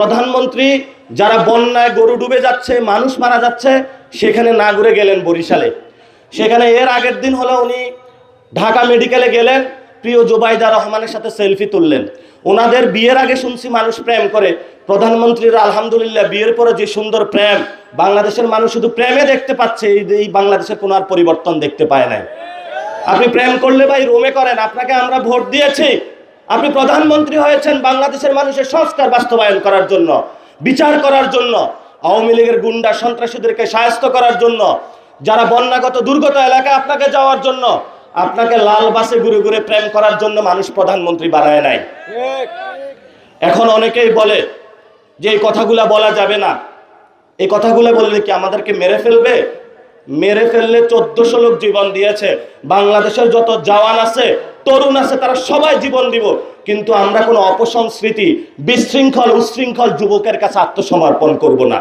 প্রধানমন্ত্রী যারা বন্যায় গরু ডুবে যাচ্ছে, মানুষ মারা যাচ্ছে, সেখানে না ঘুরে গেলেন বরিশালে। সেখানে এর আগের দিন হলো উনি ঢাকা মেডিকেলে গেলেন, প্রিয় জুবাইদা রহমানের সাথে সেলফি তুললেন। ওনাদের বিয়ের আগে শুনছি মানুষ প্রেম করে, প্রধানমন্ত্রীর আলহামদুলিল্লাহ বিয়ের পরে যে সুন্দর প্রেম, বাংলাদেশের মানুষ শুধু প্রেমে দেখতে পাচ্ছে, এই বাংলাদেশের কোনো আর পরিবর্তন দেখতে পায় নাই। আপনি প্রেম করলে ভাই রোমে করেন, আপনাকে আমরা ভোট দিয়েছি, আপনি প্রধানমন্ত্রী হয়েছেন বাংলাদেশের মানুষের সংস্কার বাস্তবায়ন করার জন্য, বিচার করার জন্য, আওয়ামী লীগের গুন্ডা সন্ত্রাসীদেরকে শায়েস্ত করার জন্য, যারা বন্যাগত দুর্গত এলাকায় আপনাকে যাওয়ার জন্য, আপনাকে লাল বাসে ঘুরে ঘুরে প্রেম করার জন্য মানুষ প্রধানমন্ত্রী বানায় নাই। এখন অনেকেই বলে যে এই কথাগুলা বলা যাবে না, এই কথাগুলো বললে কি আমাদেরকে মেরে ফেলবে? মেরে ফেললে 1400 লোক জীবন দিয়েছে, বাংলাদেশের যত জওয়ান আছে, তরুণ আছে, তারা সবাই জীবন দিব, কিন্তু আমরা কোনো অপসংস্কৃতি, বিশৃঙ্খল উচ্ছৃঙ্খল যুবকের কাছে আত্মসমর্পণ করব না।